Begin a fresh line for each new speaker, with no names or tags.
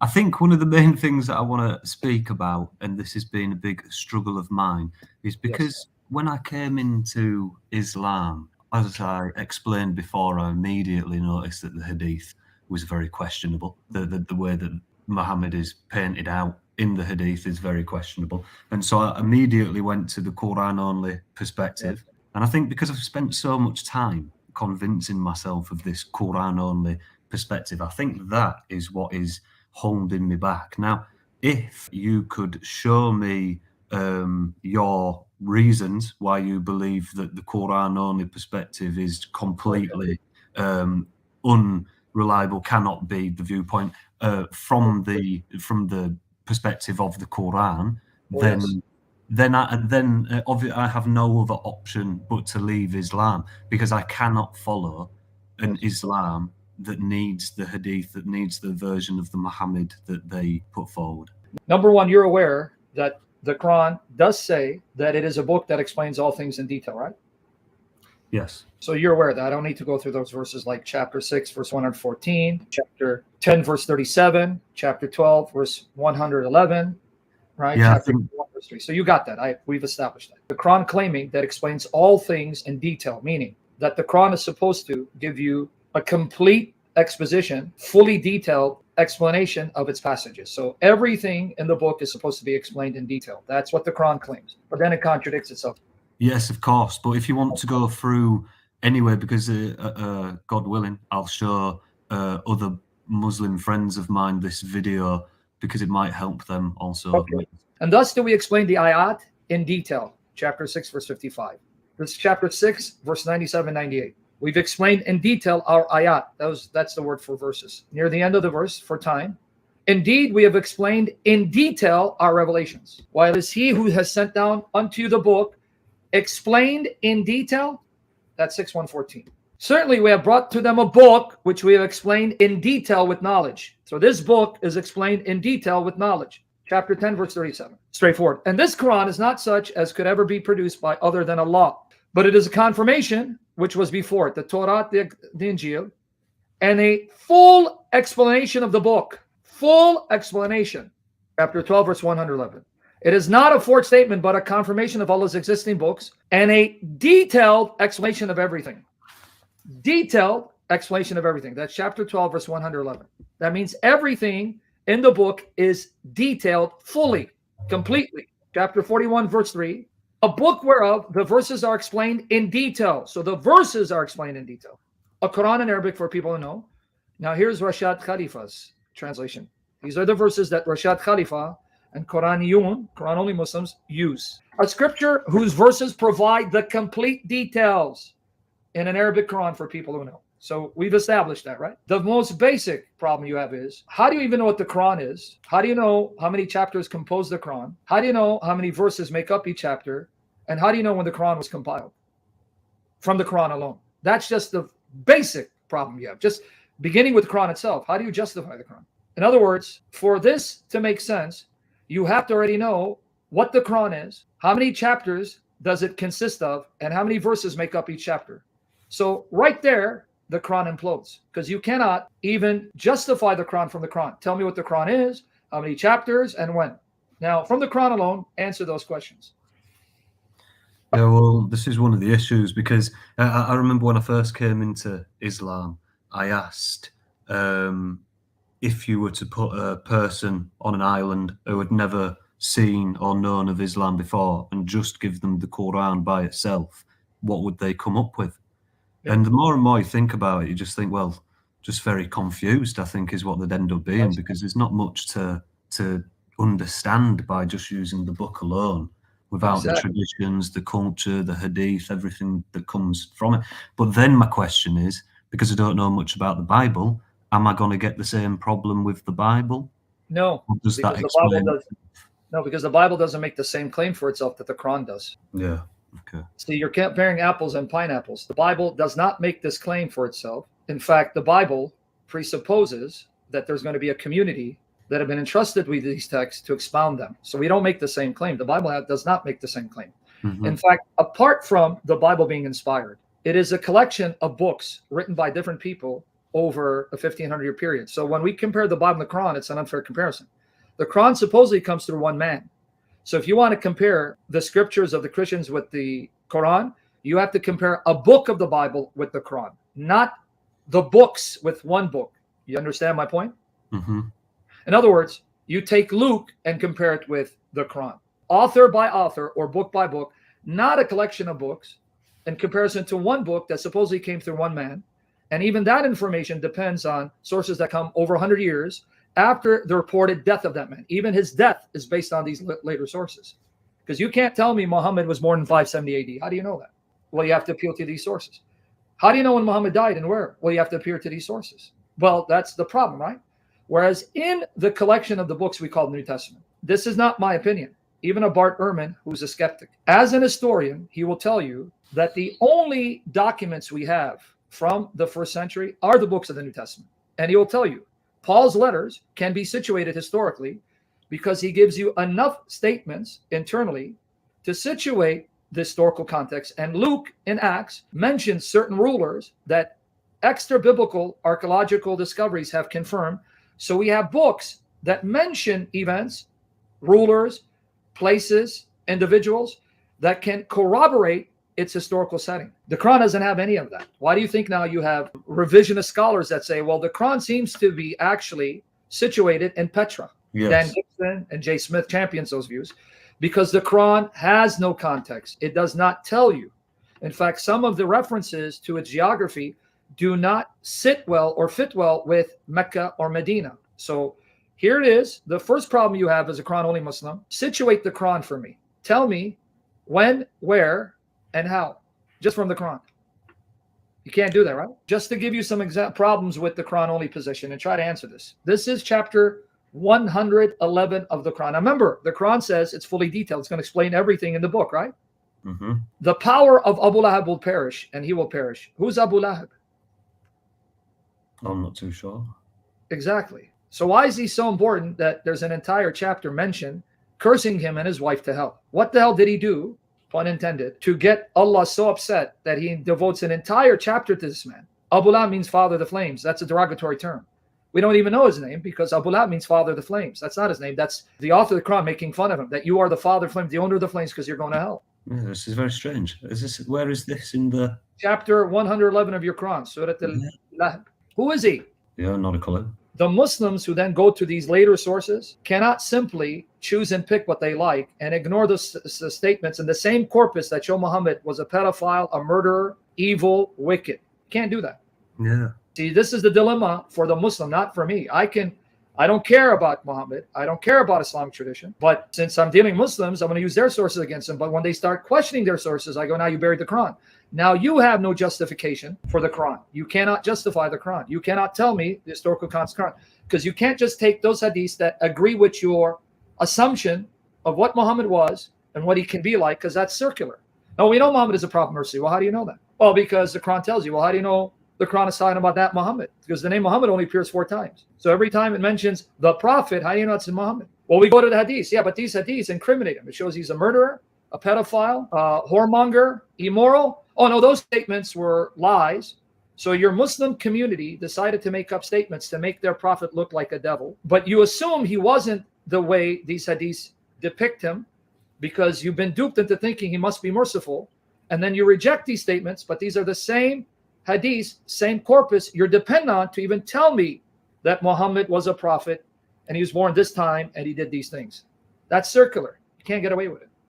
I think one of the main things that I want to speak about, and this has been a big struggle of mine, is because when I came into Islam, as I explained before, I immediately noticed that the hadith was very questionable. The way that Muhammad is painted out in the hadith is very questionable. And so I immediately went to the Quran-only perspective. And I think because I've spent so much time convincing myself of this Quran-only perspective, I think that is what is holding me back. Now, if you could show me your reasons why you believe that the Quran-only perspective is completely unreliable, cannot be the viewpoint from the perspective of the Quran, then I have no other option but to leave Islam, because I cannot follow an Islam that needs the hadith, that needs the version of the Muhammad that they put forward.
Number one, you're aware that the Quran does say that it is a book that explains all things in detail, right?
Yes.
So you're aware that I don't need to go through those verses like chapter 6, verse 114, chapter 10, verse 37, chapter 12, verse 111, right?
Yeah,
chapter 1, verse 3. So you got that. We've established that. The Quran claiming that explains all things in detail, meaning that the Quran is supposed to give you a complete exposition, fully detailed explanation of its passages. So everything in the book is supposed to be explained in detail. That's what the Quran claims. But then it contradicts itself.
Yes, of course. But if you want to go through anyway, because God willing, I'll show other Muslim friends of mine this video because it might help them also.
Okay. And thus do we explain the ayat in detail. Chapter 6, verse 55. This is chapter 6, verse 97, 98. We've explained in detail our ayat. That's the word for verses. Near the end of the verse, for time. Indeed, we have explained in detail our revelations. While it is he who has sent down unto you the book, explained in detail, that's 6:114. Certainly we have brought to them a book which we have explained in detail with knowledge. So this book is explained in detail with knowledge. Chapter 10, verse 37. Straightforward. And this Quran is not such as could ever be produced by other than Allah, but it is a confirmation which was before it, the Torah, the Injil, and a full explanation of the book. Full explanation. Chapter 12, verse 111. It is not a forward statement, but a confirmation of Allah's existing books and a detailed explanation of everything. Detailed explanation of everything. That's chapter 12, verse 111. That means everything in the book is detailed fully, completely. Chapter 41, verse 3. A book whereof the verses are explained in detail. So the verses are explained in detail. A Quran in Arabic for people who know. Now here's Rashad Khalifa's translation. These are the verses that Rashad Khalifa and Quraniyun, Quran-only Muslims, use. A scripture whose verses provide the complete details in an Arabic Quran for people who know. So we've established that, right? The most basic problem you have is, how do you even know what the Quran is? How do you know how many chapters compose the Quran? How do you know how many verses make up each chapter? And how do you know when the Quran was compiled? From the Quran alone. That's just the basic problem you have. Just beginning with the Quran itself. How do you justify the Quran? In other words, for this to make sense, you have to already know what the Quran is, how many chapters does it consist of, and how many verses make up each chapter. So right there, the Quran implodes, because you cannot even justify the Quran from the Quran. Tell me what the Quran is, how many chapters, and when. Now, from the Quran alone, answer those questions.
Yeah, well, this is one of the issues, because I remember when I first came into Islam, I asked if you were to put a person on an island who had never seen or known of Islam before and just give them the Quran by itself, what would they come up with? Yeah. And the more and more you think about it, you just think, well, just very confused, I think, is what they'd end up being, because there's not much to understand by just using the book alone, without the traditions, the culture, the hadith, everything that comes from it. But then my question is, because I don't know much about the Bible, am I going to get the same problem with the Bible?
No.
Or does that explain?
No, because the Bible doesn't make the same claim for itself that the Quran does.
Yeah. Okay.
See, you're comparing apples and pineapples. The Bible does not make this claim for itself. In fact, the Bible presupposes that there's going to be a community that have been entrusted with these texts to expound them. So we don't make the same claim. The Bible does not make the same claim. Mm-hmm. In fact, apart from the Bible being inspired, it is a collection of books written by different people over a 1500-year period. So when we compare the Bible and the Quran, it's an unfair comparison. The Quran supposedly comes through one man. So if you want to compare the scriptures of the Christians with the Quran, you have to compare a book of the Bible with the Quran, not the books with one book. You understand my point?
Mm-hmm.
In other words, you take Luke and compare it with the Quran, author by author or book by book, not a collection of books, in comparison to one book that supposedly came through one man. And even that information depends on sources that come over 100 years after the reported death of that man. Even his death is based on these later sources. Because you can't tell me Muhammad was born in 570 AD. How do you know that? Well, you have to appeal to these sources. How do you know when Muhammad died and where? Well, you have to appeal to these sources. Well, that's the problem, right? Whereas in the collection of the books we call the New Testament, this is not my opinion. Even a Bart Ehrman, who's a skeptic, as an historian, he will tell you that the only documents we have from the first century are the books of the New Testament. And he will tell you, Paul's letters can be situated historically because he gives you enough statements internally to situate the historical context. And Luke in Acts mentions certain rulers that extra biblical archaeological discoveries have confirmed. So we have books that mention events, rulers, places, individuals that can corroborate its historical setting. The Quran doesn't have any of that. Why do you think now you have revisionist scholars that say, well, the Quran seems to be actually situated in Petra?
Yes.
Dan Gibson and Jay Smith champions those views because the Quran has no context. It does not tell you. In fact, some of the references to its geography do not sit well or fit well with Mecca or Medina. So here it is. The first problem you have as a Quran-only Muslim, situate the Quran for me. Tell me when, where, and how, just from the Quran. You can't do that, right? Just to give you some problems with the Quran-only position and try to answer this. This is chapter 111 of the Quran. Now remember, the Quran says it's fully detailed. It's going to explain everything in the book, right?
Mm-hmm.
The power of Abu Lahab will perish, and he will perish. Who's Abu Lahab?
I'm not too sure.
Exactly. So why is he so important that there's an entire chapter mentioned cursing him and his wife to hell? What the hell did he do, pun intended, to get Allah so upset that he devotes an entire chapter to this man? Abu Lahab means father of the flames. That's a derogatory term. We don't even know his name because Abu Lahab means father of the flames. That's not his name. That's the author of the Quran making fun of him, that you are the father of flames, the owner of the flames, because you're going to hell.
Yeah, this is very strange. Where is this in the
chapter 111 of your Quran? Surah Al-Lahab. Who is he?
Yeah, not a clue.
The Muslims who then go to these later sources cannot simply choose and pick what they like and ignore the statements in the same corpus that show Muhammad was a pedophile, a murderer, evil, wicked. Can't do that.
Yeah.
See, this is the dilemma for the Muslim, not for me. I don't care about Muhammad. I don't care about Islamic tradition. But since I'm dealing with Muslims, I'm going to use their sources against them. But when they start questioning their sources, I go, now you buried the Quran. Now you have no justification for the Quran. You cannot justify the Quran. You cannot tell me the historical context of the Quran. Because you can't just take those hadiths that agree with your assumption of what Muhammad was and what he can be like, because that's circular. No, we know Muhammad is a prophet of mercy. Well, how do you know that? Well, because the Quran tells you. Well, how do you know the Quran is talking about that Muhammad? Because the name Muhammad only appears 4 times. So every time it mentions the prophet, how do you know it's in Muhammad? Well, we go to the hadiths. Yeah, but these hadiths incriminate him. It shows he's a murderer, a pedophile, a whoremonger, immoral. Oh, no, those statements were lies. So your Muslim community decided to make up statements to make their prophet look like a devil. But you assume he wasn't the way these hadiths depict him because you've been duped into thinking he must be merciful. And then you reject these statements, but these are the same hadiths, same corpus you're dependent on to even tell me that Muhammad was a prophet and he was born this time and he did these things. That's circular. You can't get away with it.